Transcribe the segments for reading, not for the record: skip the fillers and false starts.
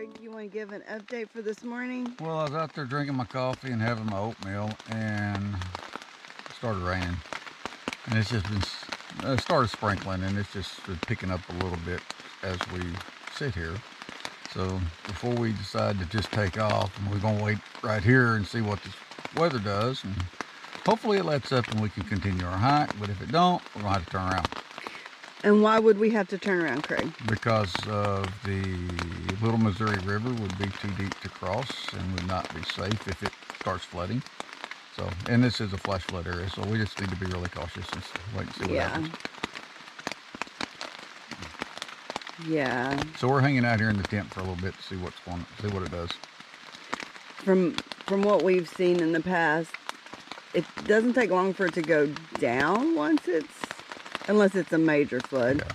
Craig, you want to give an update for this morning? Well, I was out there drinking my coffee and having my oatmeal, and it started raining. And it's just been, it started sprinkling, and it's just been picking up a little bit as we sit here. So before we decide to just take off, we're going to wait right here and see what this weather does. And hopefully it lets up and we can continue our hike. But if it don't, we're going to have to turn around. And why would we have to turn around, Craig? Because of the Little Missouri River would be too deep to cross and would not be safe if it starts flooding. So, and this is a flash flood area, so we just need to be really cautious and wait and see what happens. Yeah. So we're hanging out here in the tent for a little bit to see what's going on, see what it does. From what we've seen in the past, it doesn't take long for it to go down unless it's a major flood. Yeah.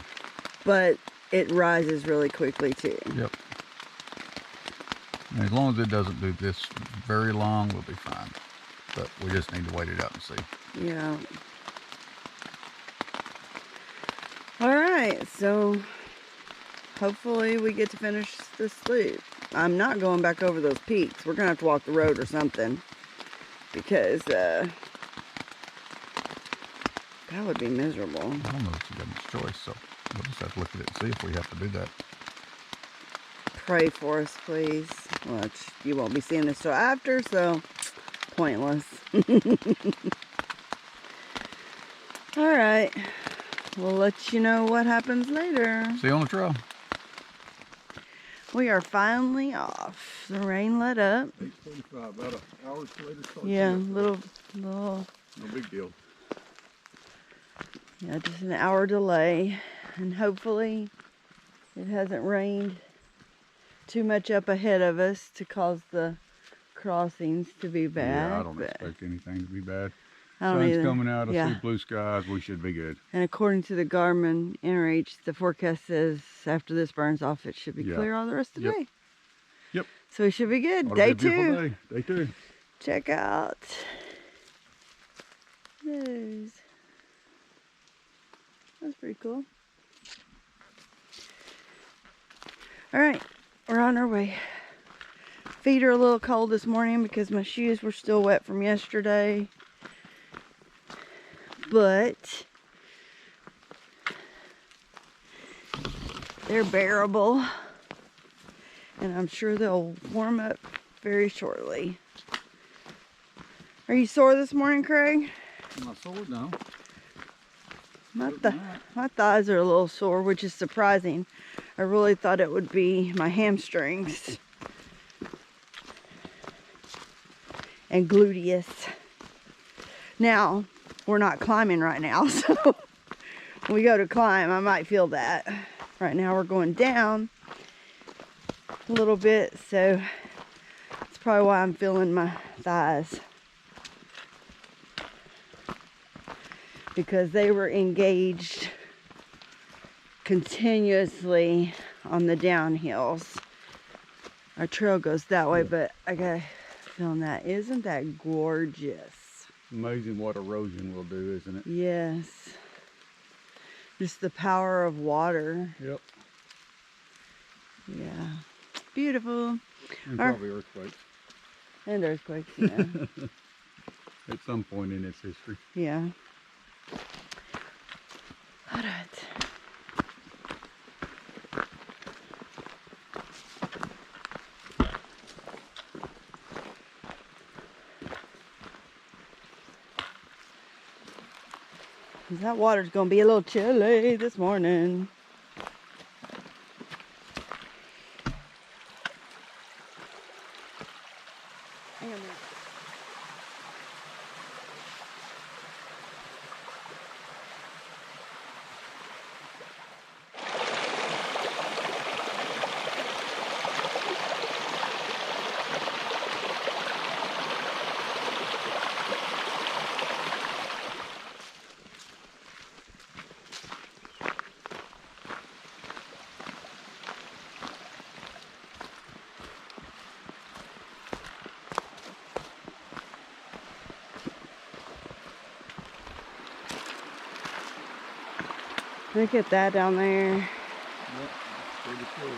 But it rises really quickly too. Yep. And as long as it doesn't do this very long, we'll be fine. But we just need to wait it out and see. Yeah. All right, so hopefully we get to finish this loop. I'm not going back over those peaks. We're gonna have to walk the road or something, because that would be miserable. I don't know if you got much choice, so we'll just have to look at it and see if we have to do that. Pray for us, please. Well, you won't be seeing this till after, so pointless. All right, we'll let you know what happens later. See you on the trail. We are finally off. The rain let up. 8:45, about an hour later. Yeah, little. No big deal. Yeah, just an hour delay, and hopefully it hasn't rained too much up ahead of us to cause the crossings to be bad. Yeah, I don't expect anything to be bad. I don't Sun's either. coming out, I Yeah. see blue skies, we should be good. And according to the Garmin inReach, the forecast says after this burns off, it should be clear all the rest of the day. Yep. So we should be good. Ought to Day be a beautiful 2. Day. Day 2. Check out those. That's pretty cool. All right, we're on our way. Feet are a little cold this morning because my shoes were still wet from yesterday. But they're bearable. And I'm sure they'll warm up very shortly. Are you sore this morning, Craig? Am I sore now? My thighs are a little sore, which is surprising. I really thought it would be my hamstrings and gluteus. Now, we're not climbing right now, so when we go to climb, I might feel that. Right now we're going down a little bit, so that's probably why I'm feeling my thighs. Because they were engaged continuously on the downhills. Our trail goes that way, but I got a feeling that. Isn't that gorgeous? Amazing what erosion will do, isn't it? Yes. Just the power of water. Yep. Yeah. Beautiful. And probably earthquakes. And earthquakes, yeah. At some point in its history. Yeah. All right. That water's gonna be a little chilly this morning. Hang on a minute. Look at that down there. Yep, pretty cool.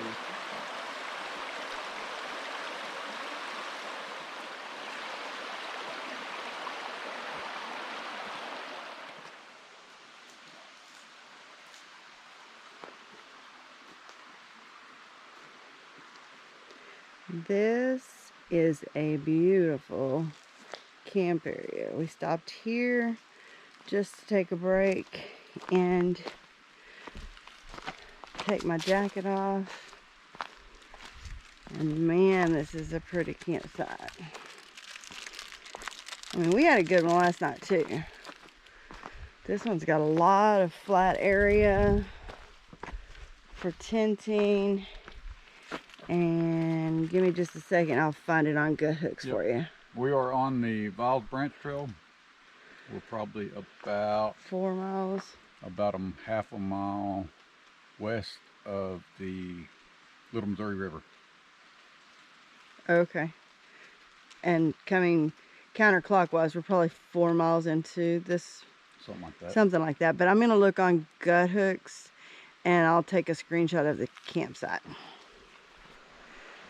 This is a beautiful camp area. We stopped here just to take a break and take my jacket off. And man, this is a pretty campsite. I mean, we had a good one last night too. This one's got a lot of flat area for tenting. And give me just a second, I'll find it on Gut Hooks for you. We are on the Viles Branch Trail. We're probably about 4 miles. About a half a mile west of the Little Missouri River. Okay. And coming counterclockwise, we're probably 4 miles into this. Something like that. Something like that. But I'm going to look on Gut Hooks and I'll take a screenshot of the campsite.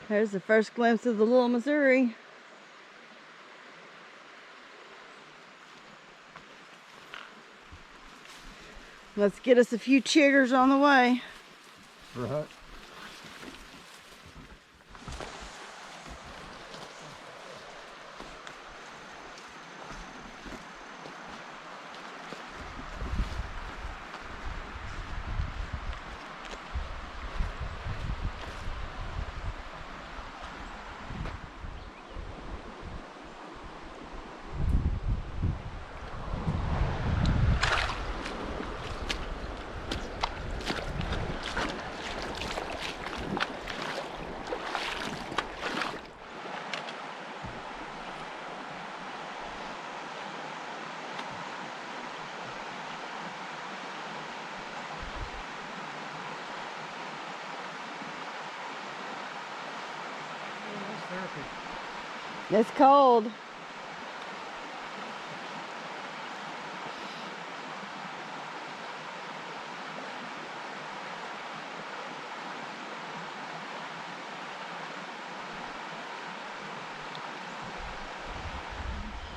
There's the first glimpse of the Little Missouri. Let's get us a few chiggers on the way. Right. It's cold.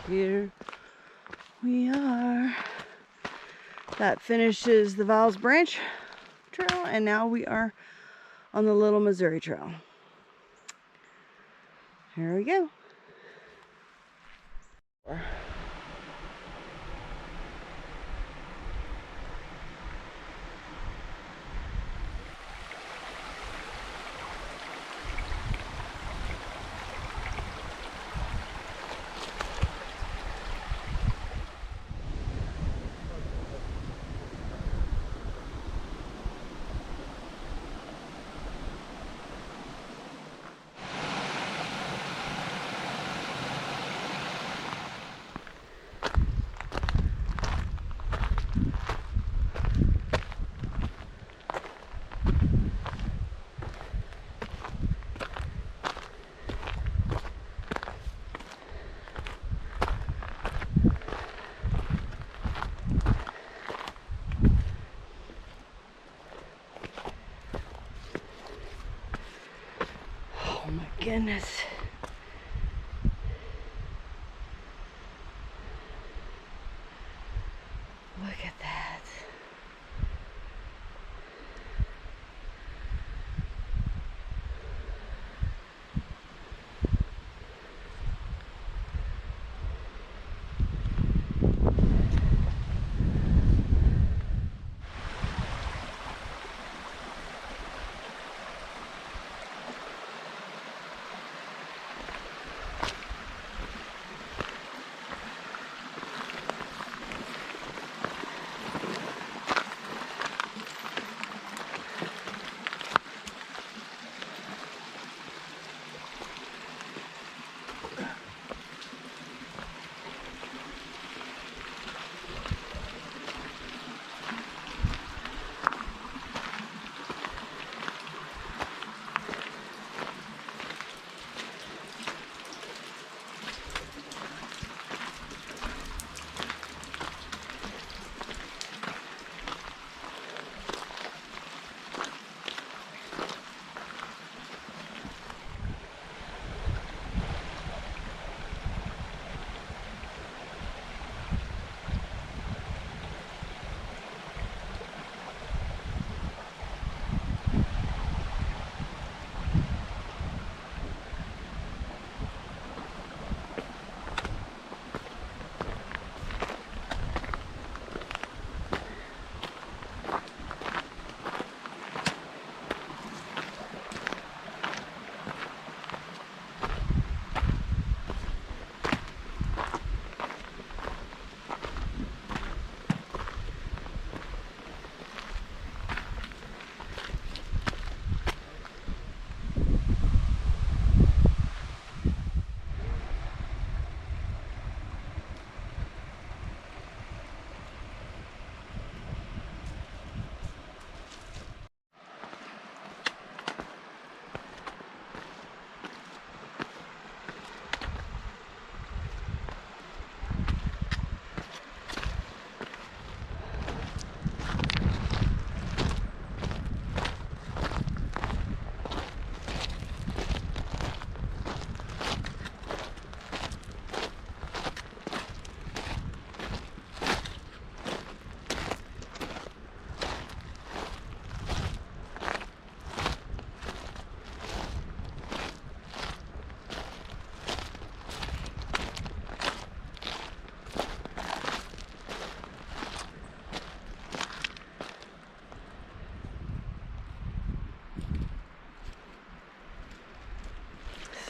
Here we are. That finishes the Viles Branch Trail, and now we are on the Little Missouri Trail. Here we go. Oh my goodness. Look at that.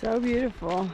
So beautiful.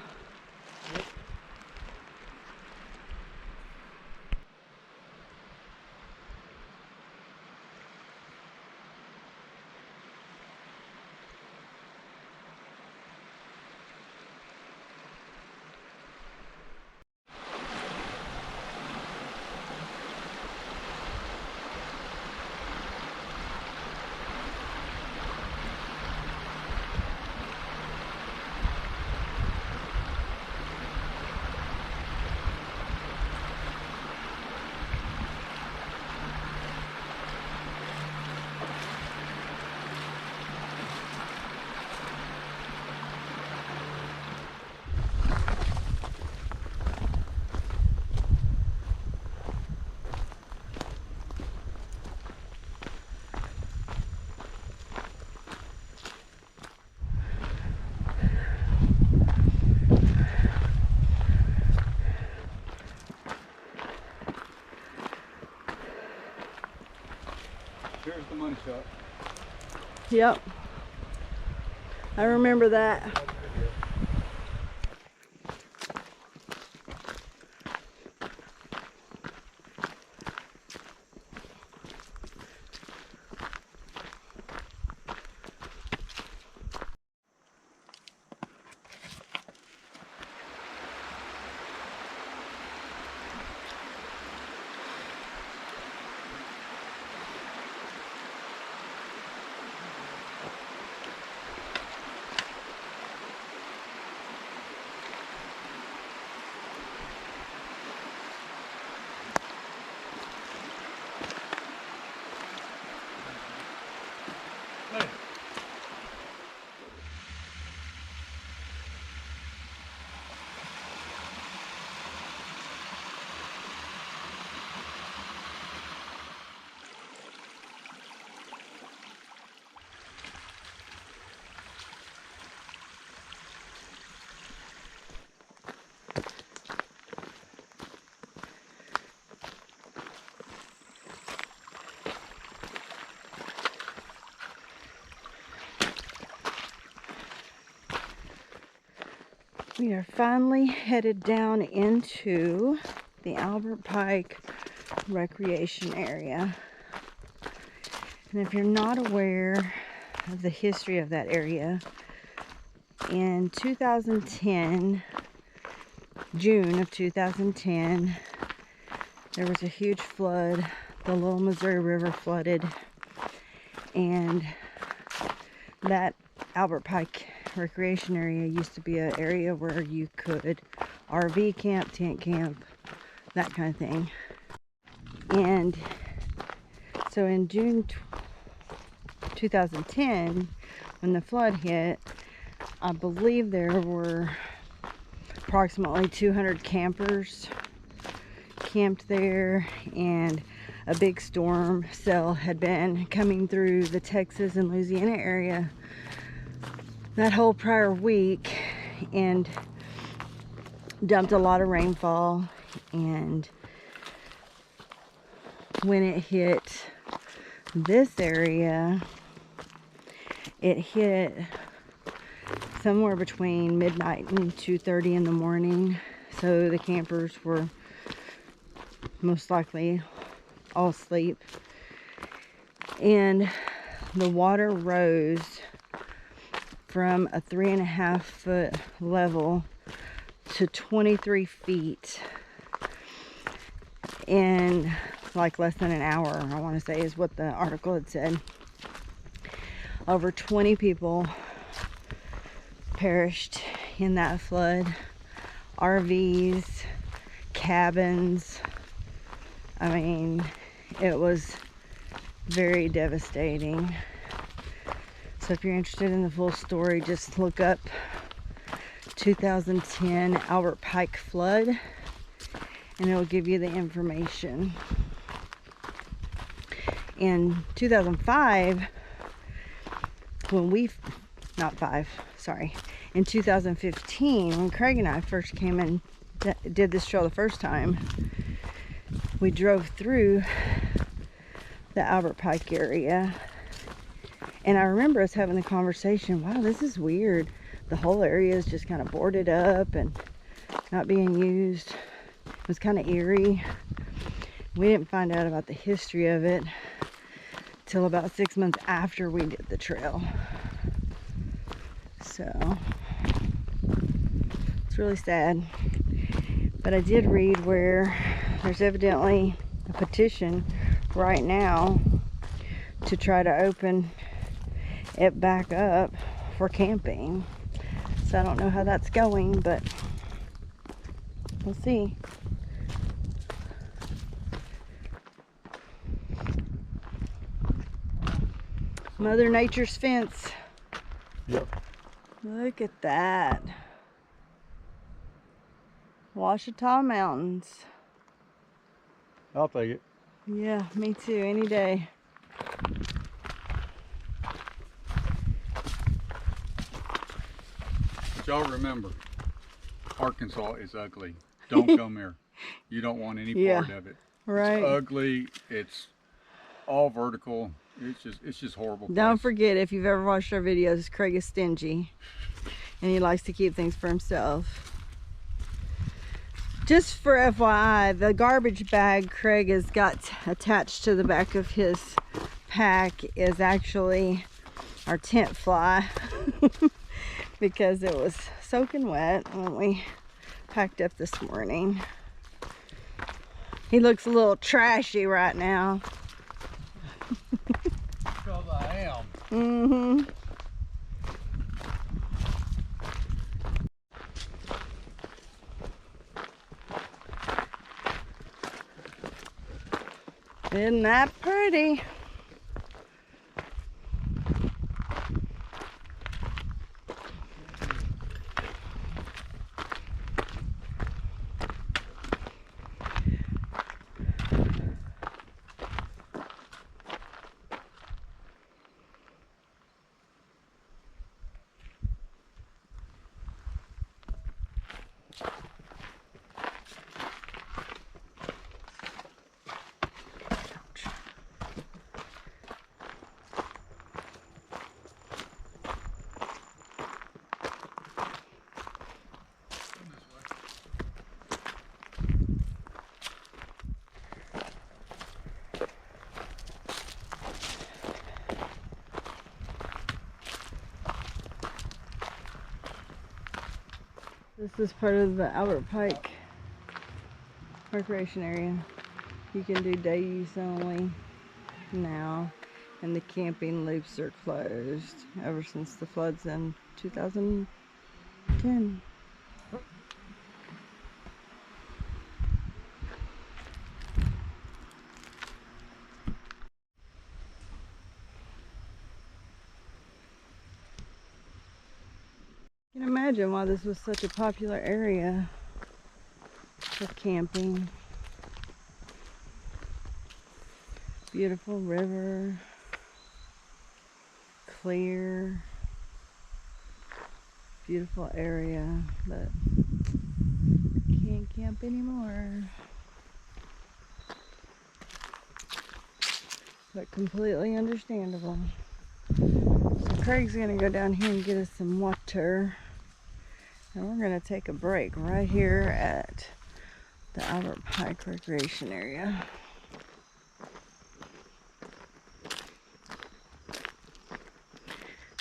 Here's the money shot. Yep. I remember that. We are finally headed down into the Albert Pike Recreation Area. And if you're not aware of the history of that area, in 2010, June of 2010, there was a huge flood. The Little Missouri River flooded, and that Albert Pike Recreation Area used to be an area where you could RV camp, tent camp, that kind of thing. And so in June 2010, when the flood hit, I believe there were approximately 200 campers camped there, and a big storm cell had been coming through the Texas and Louisiana area that whole prior week and dumped a lot of rainfall. And when it hit this area, it hit somewhere between midnight and 2:30 in the morning. So the campers were most likely all asleep, and the water rose from a 3.5 foot level to 23 feet in like less than an hour, I want to say, is what the article had said. Over 20 people perished in that flood. RVs, cabins. I mean, it was very devastating. So if you're interested in the full story, just look up 2010 Albert Pike flood, and it will give you the information. In 2005, in 2015, when Craig and I first came and did this trail the first time, we drove through the Albert Pike area, and I remember us having the conversation, wow, this is weird. the whole area is just kind of boarded up and not being used. It was kind of eerie. We didn't find out about the history of it till about 6 months after we did the trail. So it's really sad. But I did read where there's evidently a petition right now to try to open it back up for camping. So I don't know how that's going, but we'll see. Mother Nature's fence. Yep. Look at that. Ouachita Mountains. I'll take it. Yeah, me too, any day. But y'all remember, Arkansas is ugly. Don't come here. You don't want any part of it. Right. It's ugly. It's all vertical. It's just horrible. Don't forget, if you've ever watched our videos, Craig is stingy and he likes to keep things for himself. Just for FYI, the garbage bag Craig has got attached to the back of his pack is actually our tent fly because it was soaking wet when we packed up this morning. He looks a little trashy right now. Because I am. Mm-hmm. Isn't that pretty? This is part of the Albert Pike Recreation Area. You can do day use only now, and the camping loops are closed ever since the floods in 2010. You can imagine why this was such a popular area for camping. Beautiful river, clear, beautiful area, but can't camp anymore. But completely understandable. So Craig's gonna go down here and get us some water. And we're gonna take a break right here at the Albert Pike Recreation Area.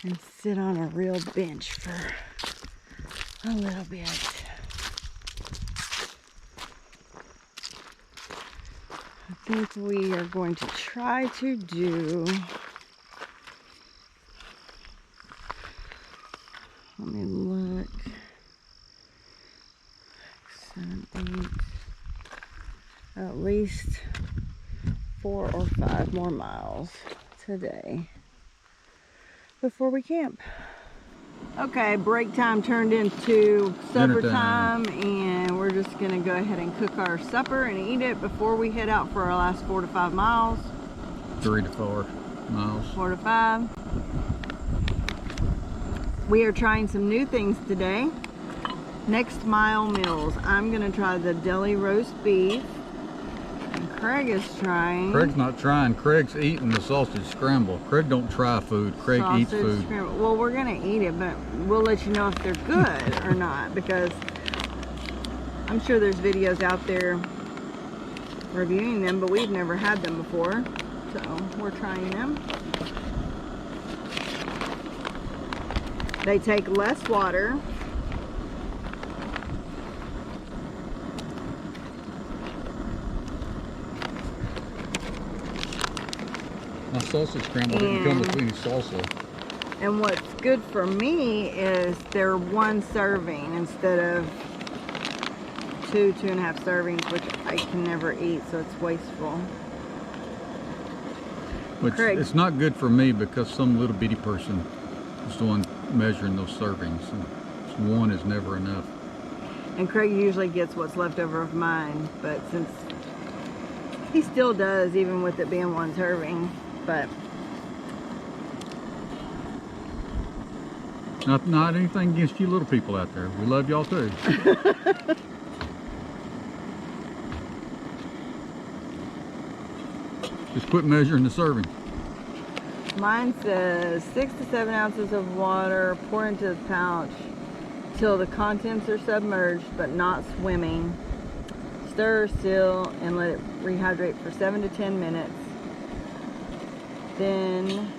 And sit on a real bench for a little bit. I think we are going to try to do, let me look, 7, 8, at least 4 or 5 more miles today before we camp. Okay, break time turned into supper time, and we're just gonna go ahead and cook our supper and eat it before we head out for our last 4 to 5 miles. 3 to 4 miles. 4 to 5. We are trying some new things today. Next mile meals. I'm gonna try the deli roast beef. And Craig is trying. Craig's not trying. Craig's eating the sausage scramble. Craig don't try food. Craig eats food. Scramble. Well, we're gonna eat it, but we'll let you know if they're good or not, because I'm sure there's videos out there reviewing them, but we've never had them before, so we're trying them. They take less water. My sausage scramble didn't come with any salsa. And what's good for me is they're one serving instead of 2.5 servings, which I can never eat, so it's wasteful. Which it's not good for me because some little bitty person is the one measuring those servings. And one is never enough. And Craig usually gets what's left over of mine, but since he still does, even with it being one serving. But not anything against you little people out there. We love y'all too. Just quit measuring the serving. Mine says 6 to 7 ounces of water, pour into the pouch till the contents are submerged but not swimming. Stir, seal, and let it rehydrate for 7 to 10 minutes. Then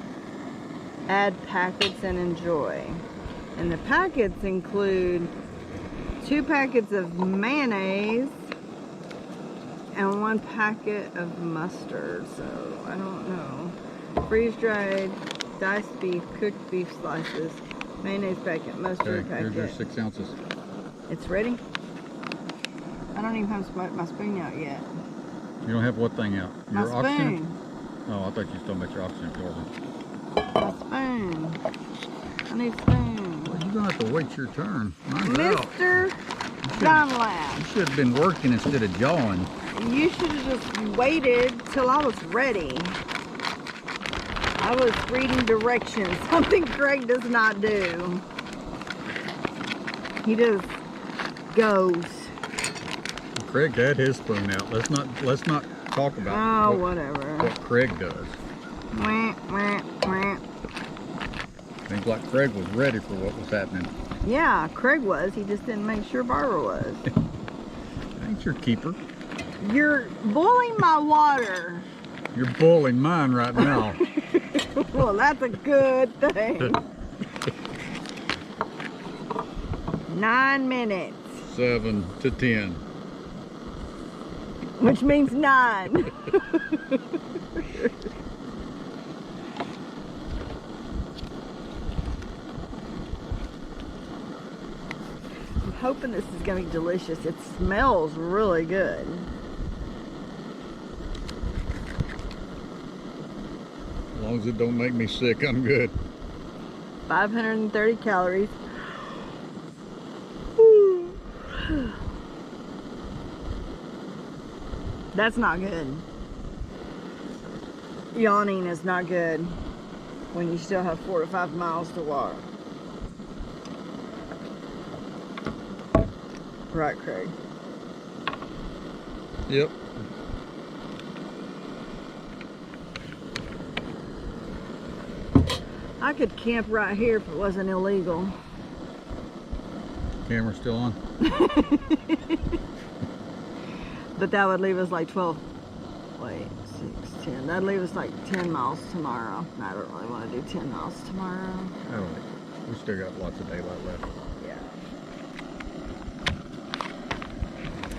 add packets and enjoy. And the packets include 2 packets of mayonnaise and 1 packet of mustard. So I don't know. Freeze-dried diced beef, cooked beef slices, mayonnaise packet, mustard packet. Here's your 6 ounces. It's ready? I don't even have my spoon out yet. You don't have what thing out? My Your oxygen? spoon. Oh, I thought you were talking about your oxygen absorber. My spoon. I need a spoon. Well, you're gonna have to wait your turn. Mine's out. Mr. Dunlap. You should have been working instead of jawing. You should have just waited till I was ready. I was reading directions, something Craig does not do. He just goes. Craig had his spoon out. Let's not talk about whatever. What Craig does. Wah, wah, wah. Seems like Craig was ready for what was happening. Yeah, Craig was. He just didn't make sure Barbara was. Ain't your keeper. You're boiling my water. You're boiling mine right now. Well, that's a good thing. 9 minutes. 7 to 10. Which means 9. I'm hoping this is going to be delicious. It smells really good. As long as it don't make me sick, I'm good. 530 calories. That's not good. Yawning is not good when you still have 4 to 5 miles to walk. Right, Craig? Yep. I could camp right here if it wasn't illegal. Camera's still on. But that would leave us like 12, wait, 6, 10. That'd leave us like 10 miles tomorrow. I don't really want to do 10 miles tomorrow. I don't think. We still got lots of daylight left. Yeah.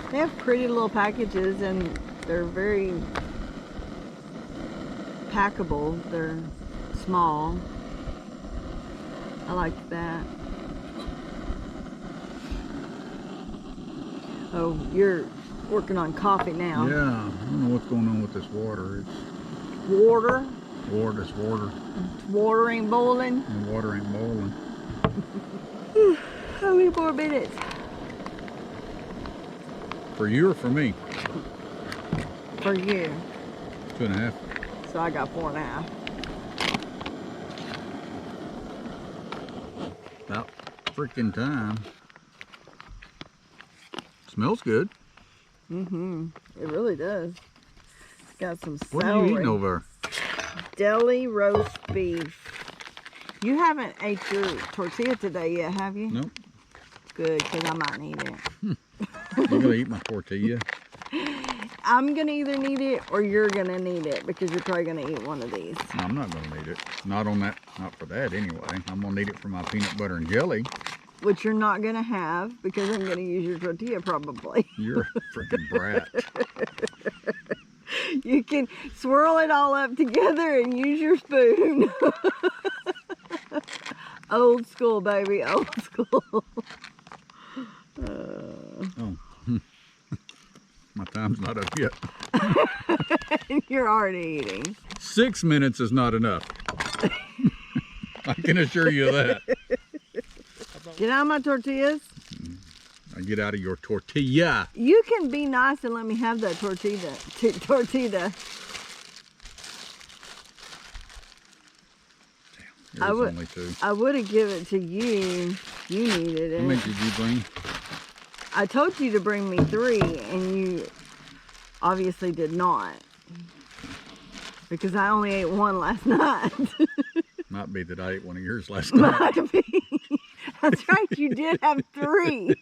They have pretty little packages and they're very packable. They're small. I like that. Oh, you're working on coffee now. Yeah, I don't know what's going on with this water. It's Water. water. It's water. Water ain't boiling. And water ain't boiling. How many more minutes? For you or for me? For you. 2.5. So I got 4.5. About freaking time. Smells good. Mm-hmm. It really does. Got some What celery. are you eating over Deli roast beef. You haven't ate your tortilla today yet, have you? there? Nope. Good, because I might need it. You're going to eat my tortilla? I'm going to either need it or you're going to need it because you're probably going to eat one of these. No, I'm not going to need it. Not on that. Not for that anyway. I'm going to need it for my peanut butter and jelly. Which you're not going to have because I'm going to use your tortilla probably. You're a freaking brat. You can swirl it all up together and use your spoon. Old school, baby. Old school. Oh. My time's not up yet. You're already eating. 6 minutes is not enough. I can assure you that. Get out of my tortillas. I get out of your tortilla. You can be nice and let me have that tortilla. Tortilla. There's only 2. I would have given it to you. You needed it. How many did you bring? I told you to bring me 3, and you obviously did not. Because I only ate 1 last night. Might be that I ate one of yours last night. Might be. That's right, you did have 3.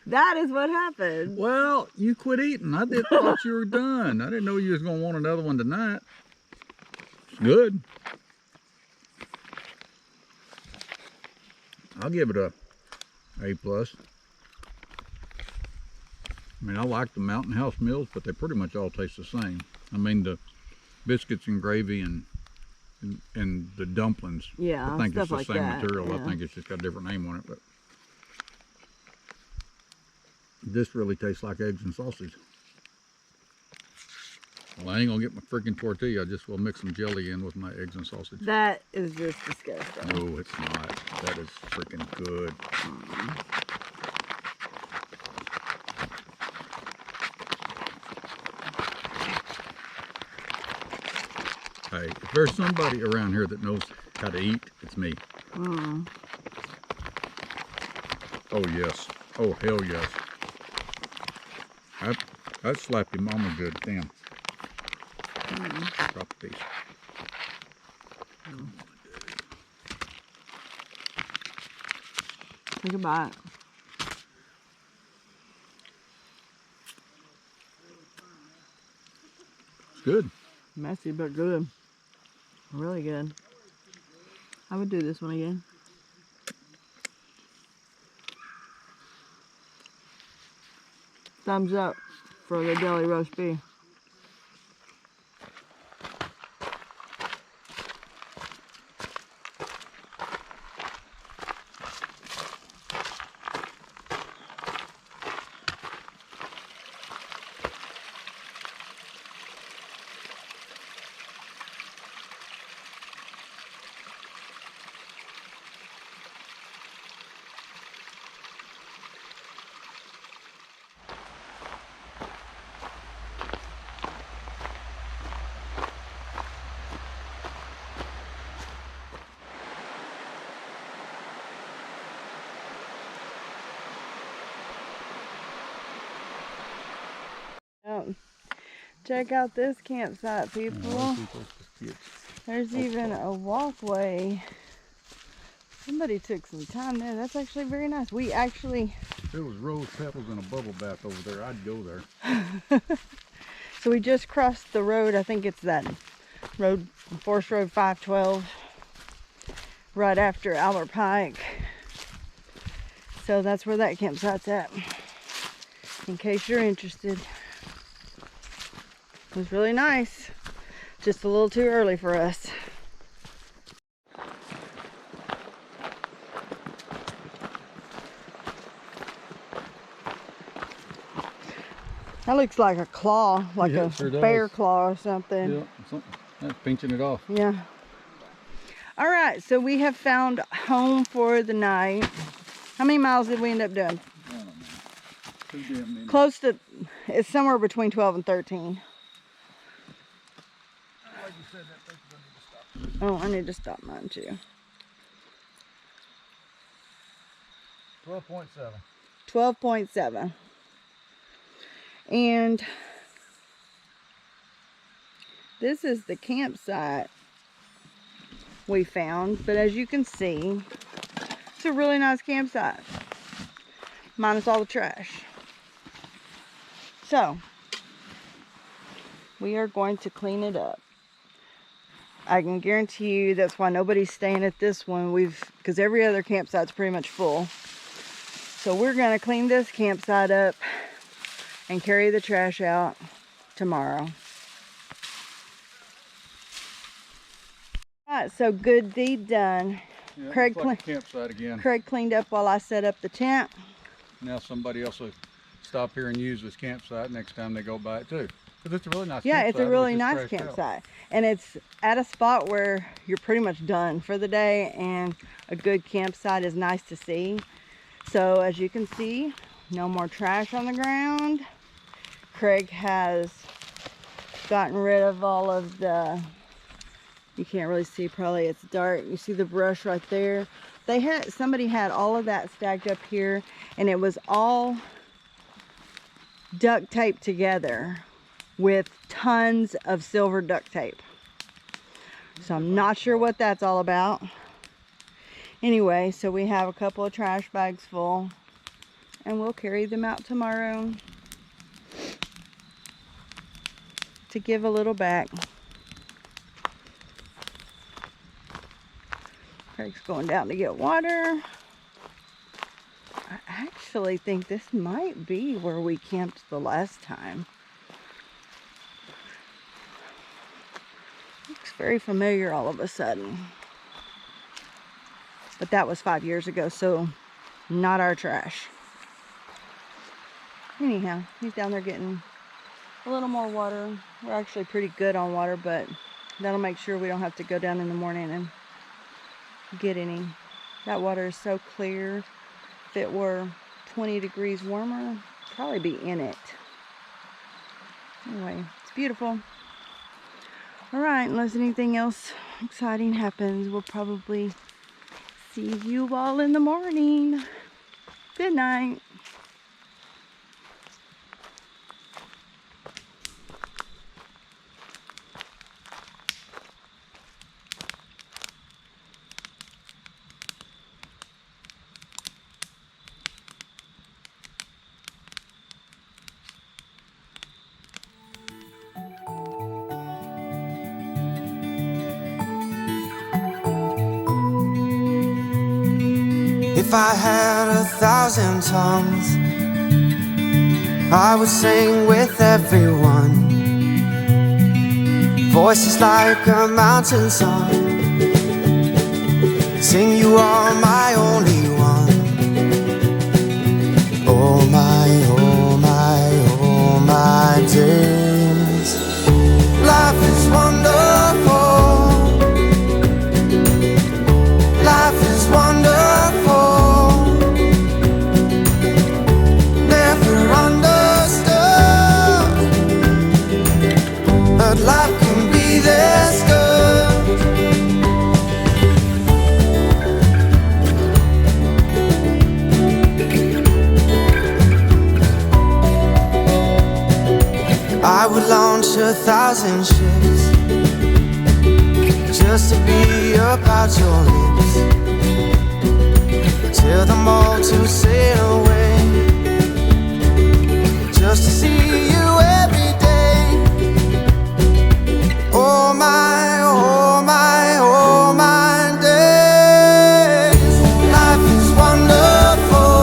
That is what happened. Well, you quit eating. I thought you were done. I didn't know you was going to want another one tonight. It's good. I'll give it a A+. I mean, I like the Mountain House meals, but they pretty much all taste the same. I mean, the biscuits and gravy and the dumplings. Yeah, I think it's stuff the like same that, material. yeah. I think it's just got a different name on it, but this really tastes like eggs and sausage. Well, I ain't gonna get my freaking tortilla. I just will mix some jelly in with my eggs and sausage. That is just disgusting. No, it's not. That is freaking good. Hey, if there's somebody around here that knows how to eat, it's me. Oh yes. Oh hell yes. I'd slap your mama good. Damn. Drop a piece. Take a bite. It's good. Messy but good. Really good. I would do this one again. Thumbs up for the deli roast beef. Check out this campsite, people. There's even a walkway. Somebody took some time there. That's actually very nice. We actually... If there was rose petals and a bubble bath over there, I'd go there. So we just crossed the road. I think it's that road, Forest Road 512, right after Albert Pike. So that's where that campsite's at, in case you're interested. It was really nice. Just a little too early for us. That looks like a claw, like Yeah, a it sure does. bear claw or something. Yeah, something. That's pinching it off. Yeah. All right, so we have found home for the night. How many miles did we end up doing? I don't know. Too damn many. Close to, it's somewhere between 12 and 13. Like you said, that thing's gonna need to stop. Oh, I need to stop mine too. 12.7. 12.7. And This is the campsite we found, but as you can see, it's a really nice campsite, minus all the trash. So, we are going to clean it up. I can guarantee you that's why nobody's staying at this one. Because every other campsite's pretty much full. So we're gonna clean this campsite up and carry the trash out tomorrow. Alright, so good deed done. Yeah, Craig, like campsite again. Craig cleaned up while I set up the tent. Now somebody else will stop here and use this campsite next time they go by it too. Because it's a really nice Yeah, campsite. it's a really nice campsite. And it's at a spot where you're pretty much done for the day, and a good campsite is nice to see. So as you can see, no more trash on the ground. Craig has gotten rid of all of the, you can't really see, probably it's dark. You see the brush right there. Somebody had all of that stacked up here, and it was all duct taped together with tons of silver duct tape. So I'm not sure what that's all about. Anyway, so we have a couple of trash bags full, and we'll carry them out tomorrow to give a little back. Craig's going down to get water. I actually think this might be where we camped the last time. Looks very familiar all of a sudden. But that was 5 years ago, so not our trash. Anyhow, he's down there getting a little more water. We're actually pretty good on water, but that'll make sure we don't have to go down in the morning and get any. That water is so clear. If it were 20 degrees warmer, I'd probably be in it. Anyway, it's beautiful. Alright, unless anything else exciting happens, we'll probably see you all in the morning. Good night. If I had 1,000 tongues, I would sing with everyone. Voices like a mountain song, sing you are my only one. Oh my, oh my, oh my days. Life is wonderful. Life is wonderful. Life can be this good. I would launch 1,000 ships just to be about your lips, tell them all to sail away, just to see you every day. Oh my, oh my, oh my days. Life is wonderful.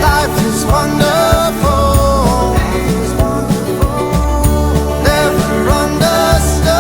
Life is wonderful. Never understood.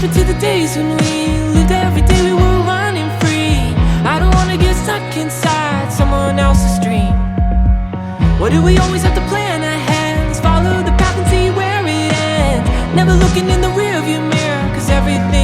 back to the days when we lived every day, we were running free. I don't wanna get stuck inside someone else's dream. Why do we always have to plan ahead? Let's follow the path and see where it ends. Never looking in the rearview mirror, cause everything